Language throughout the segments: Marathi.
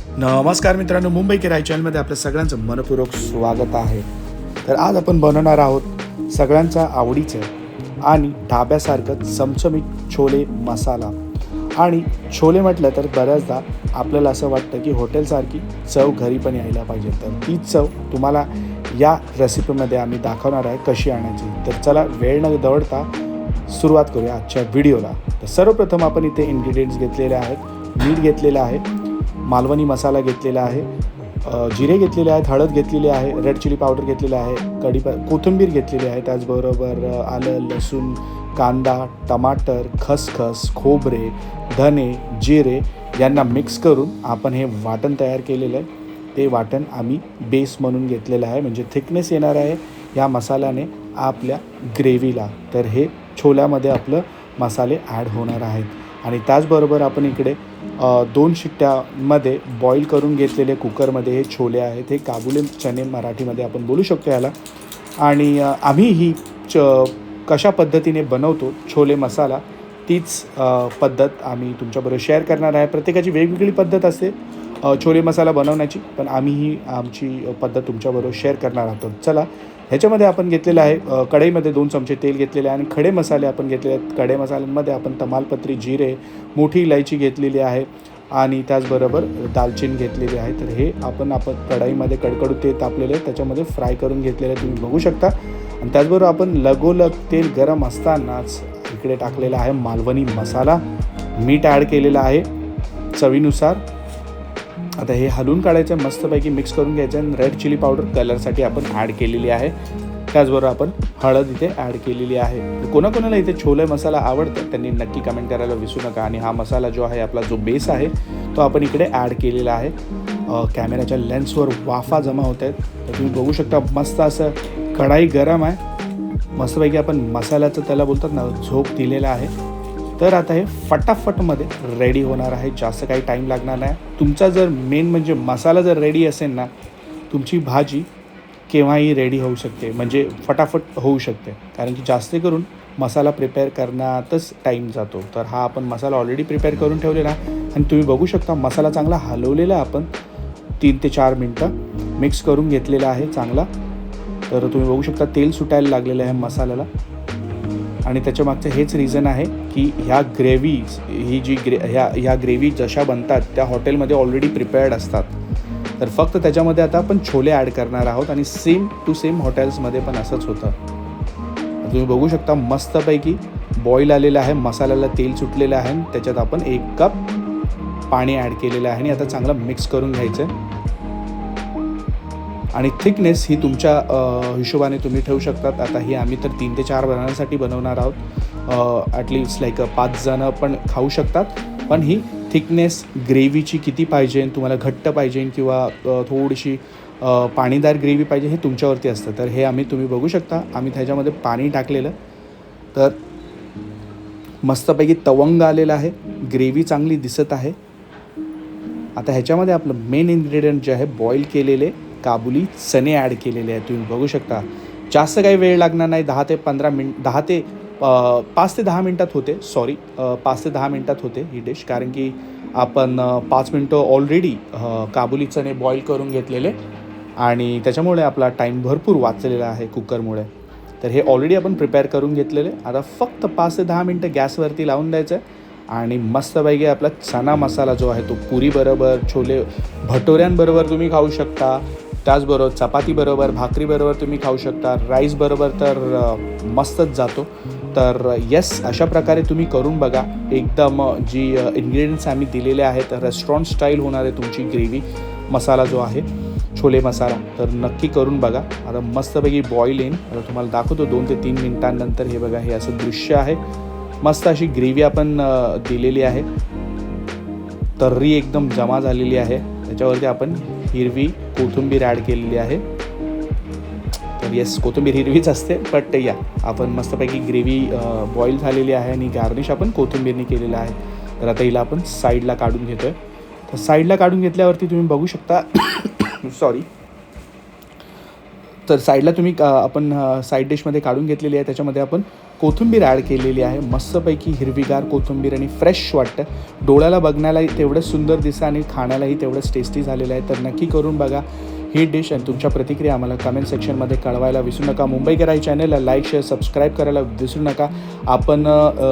नमस्कार मित्रांनो, मुंबई की राय चॅनलमध्ये आपल्या सगळ्यांचं मनपूर्वक स्वागत आहे. तर आज आपण बनवणार आहोत सगळ्यांच्या आवडीचं आणि ढाब्यासारखं चमचमीत छोले मसाला. आणि छोले म्हटलं तर बऱ्याचदा आपल्याला असं वाटतं की हॉटेलसारखी चव घरी पण यायला पाहिजे. तर तीच चव तुम्हाला या रेसिपीमध्ये आम्ही दाखवणार आहे कशी आणायची. तर चला वेळ न दवडता सुरुवात करूया आजच्या व्हिडिओला. तर सर्वप्रथम आपण इथे इन्ग्रेडियंट्स घेतलेले आहेत. मीठ घेतलेलं आहे, मालवणी मसाला घेतलेला आहे, जिरे घेतलेले आहेत, हळद घेतलेली आहे, रेड चिली पावडर घेतलेला आहे, कोथिंबीर घेतलेली आहे, त्याचबरोबर आलं, लसूण, कांदा, टमाटर, खसखस, खोबरे, धने, जिरे यांना मिक्स करून आपण हे वाटण तयार केलेलं आहे. ते वाटण आम्ही बेस म्हणून घेतलेलं आहे, म्हणजे थिकनेस येणार आहे या मसाल्याने आपल्या ग्रेव्हीला. तर हे छोल्यामध्ये आपलं मसाले ॲड होणार आहेत. आणि त्याचबरोबर आपण इकडे 2 शिट्ट्यामध्ये बॉईल करून घेतलेले कुकरमध्ये हे छोले आहेत. हे काबुली चणे मराठीमध्ये आपण बोलू शकतो याला. आणि आम्ही ही कशा पद्धतीने बनवतो छोले मसाला तीच पद्धत आम्ही तुमच्याबरोबर शेअर करणार आहे. प्रत्येकाची वेगवेगळी पद्धत असते छोले मसाला बनवण्याची, पण आम्ही ही आमची पद्धत तुमच्याबरोबर शेअर करणार आहोत. चला, ह्याच्यामध्ये आपण घेतलेलं आहे कढईमध्ये 2 चमचे तेल घेतलेले आहे आणि खडे मसाले आपण घेतलेले आहेत. खडे मसाल्यांमध्ये आपण तमालपत्री, जिरे, मोठी इलायची घेतलेली आहे आणि त्याचबरोबर दालचिनी घेतलेली आहे. तर हे आपण कढईमध्ये कडकडू तेल तापलेले आहे त्याच्यामध्ये फ्राय करून घेतलेले आहे, तुम्ही बघू शकता. आणि त्याचबरोबर आपण लगोलग तेल गरम असतानाच इकडे टाकलेला आहे मालवणी मसाला, मीठ ॲड केलेलं आहे चवीनुसार. आता हे हलवून काढायचं, मस्तपैकी मिक्स करून घ्यायचं. आणि रेड चिली पावडर कलरसाठी आपण ॲड केलेली आहे. त्याचबरोबर आपण हळद इथे ॲड केलेली आहे. कोणाकोणाला इथे छोले मसाला आवडतं त्यांनी नक्की कमेंट करायला विसरू नका. आणि हा मसाला जो आहे आपला जो बेस आहे तो आपण इकडे ॲड केलेला आहे. कॅमेऱ्याच्या लेन्सवर वाफा जमा होत आहेत, तर तुम्ही बघू शकता. मस्त असं कढाई गरम आहे, मस्तपैकी आपण मसाल्याचं त्याला बोलतात ना झोप दिलेला आहे. तर आता हे फटाफटमध्ये रेडी होणार आहे, जास्त काही टाईम लागणार नाही. तुमचा जर मेन म्हणजे मसाला जर रेडी असेल ना, तुमची भाजी केव्हाही रेडी होऊ शकते, म्हणजे फटाफट होऊ शकते. कारण की जास्त करून मसाला प्रिपेअर करण्यातच टाईम जातो. तर हा आपण मसाला ऑलरेडी प्रिपेअर करून ठेवलेला आणि तुम्ही बघू शकता मसाला चांगला हलवलेला आपण 3 ते 4 मिनटं मिक्स करून घेतलेला आहे चांगला. तर तुम्ही बघू शकता तेल सुटायला लागलेलं आहे मसाल्याला. आणि त्याच्यामागचं हेच रिझन आहे की ह्या ग्रेव्हीज ही जी ह्या ग्रेव्ही जशा बनतात त्या हॉटेलमध्ये ऑलरेडी प्रिपेअर्ड असतात. तर फक्त त्याच्यामध्ये आता आपण छोले ॲड करणार आहोत आणि सेम टू सेम हॉटेल्समध्ये पण असंच होतं. तुम्ही बघू शकता मस्तपैकी बॉईल आलेलं आहे, मसाल्याला तेल सुटलेलं आहे. त्याच्यात आपण 1 कप पाणी ॲड केलेलं आहे आणि आता चांगलं मिक्स करून घ्यायचं आहे. आणि थिकनेस ही तुमच्या हिशोबाने तुम्ही ठेवू शकतात. आता ही आम्ही तर 3 ते 4 जणांसाठी बनवणार आहोत. ॲटलिस्ट लाईक 5 जणं पण खाऊ शकतात. पण ही थिकनेस ग्रेव्हीची किती पाहिजे, तुम्हाला घट्ट पाहिजे किंवा थोडीशी पाणीदार ग्रेव्ही पाहिजे, हे तुमच्यावरती असतं. तर हे तुम्ही बघू शकता आम्ही त्याच्यामध्ये पाणी टाकलेलं. तर मस्तपैकी तवंग आलेलं आहे, ग्रेव्ही चांगली दिसत आहे. आता ह्याच्यामध्ये आपलं मेन इन्ग्रेडियंट जे आहे बॉईल केलेले काबुली चणे ॲड केलेले आहेत, तुम्ही बघू शकता. जास्त काही वेळ लागणार नाही, 5 ते 10 मिनटात होते. 5 ते 10 मिनटात होते ही डिश. कारण की आपण 5 मिनटं ऑलरेडी काबुली चणे बॉईल करून घेतलेले आणि त्याच्यामुळे आपला टाईम भरपूर वाचलेला आहे कुकरमुळे. तर हे ऑलरेडी आपण प्रिपेअर करून घेतलेले. आता फक्त 5 ते 10 मिनटं गॅसवरती लावून द्यायचं आहे आणि मस्तपैकी आपला चणा मसाला जो आहे तो पुरीबरोबर, छोले भटोऱ्यांबरोबर तुम्ही खाऊ शकता. त्याचबरोबर चपातीबरोबर, भाकरीबरोबर तुम्ही खाऊ शकता. राईसबरोबर तर मस्तच जातो. तर येस, अशा प्रकारे तुम्ही करून बघा. एकदम जी इन्ग्रेडियंट्स आम्ही दिलेले आहेत रेस्टॉरंट स्टाईल होणार आहे तुमची ग्रेव्ही मसाला जो आहे छोले मसाला. तर नक्की करून बघा. आता मस्तपैकी बॉईल येईन, आता तुम्हाला दाखवतो 2 ते 3 मिनिटांनंतर. हे बघा, हे असं दृश्य आहे. मस्त अशी ग्रेव्ही आपण दिलेली आहे, तर्री एकदम जमा झालेली आहे. त्याच्यावरती आपण हिरवी कोथिंबीर ॲड केलेली आहे. तर येस, कोथिंबीर हिरवीच असते, बट या आपण मस्तपैकी ग्रेव्ही बॉईल झालेली आहे आणि गार्निश आपण कोथिंबीरनी केलेलं आहे. तर आता हिला आपण साईडला काढून घेतो आहे. तर साईडला काढून घेतल्यावरती तुम्ही बघू शकता तर साईडला तुम्ही आपण साईड डिशमध्ये काढून घेतलेली आहे. त्याच्यामध्ये आपण कोथिंबीर ॲड केलेली आहे. मस्तपैकी हिरवीगार कोथिंबीर आणि फ्रेश वाटतं. डोळ्याला बघण्यालाही तेवढंच सुंदर दिसतं आणि खाण्यालाही तेवढंच टेस्टी झालेलं आहे. तर नक्की करून बघा ही डिश आणि तुमच्या प्रतिक्रिया आम्हाला कमेंट सेक्शनमध्ये कळवायला विसरू नका. मुंबईकर आई चॅनलला लाईक शेअर सबस्क्राईब करायला विसरू नका. आपण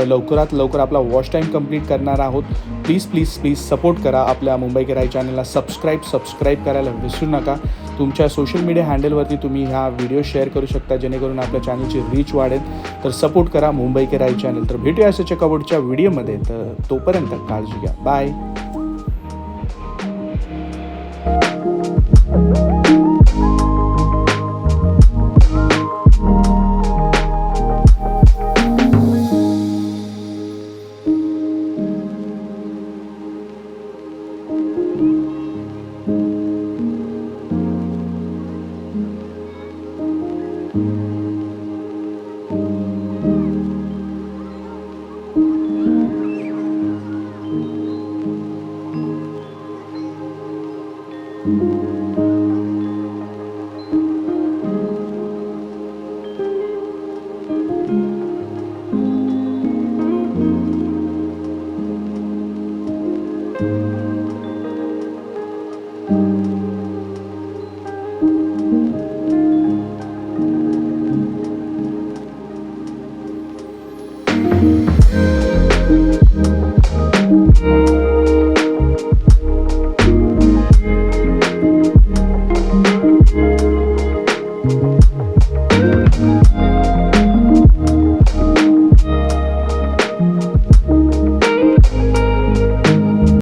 लवकरात लवकर आपला वॉच टाईम कंप्लीट करणार आहोत. प्लीज सपोर्ट करा आपल्या मुंबईकर आई चॅनलला. सबस्क्राईब करायला विसरू नका. तुमच्या सोशल मीडिया हँडलवरती तुम्ही हा व्हिडिओ शेअर करू शकता जेणेकरून आपल्या चॅनलची रीच वाढेल. तर सपोर्ट करा मुंबईकर आई चॅनल. तर भेटूया अशाच्या कबोडच्या व्हिडिओमध्ये. तर तोपर्यंत काळजी घ्या. बाय.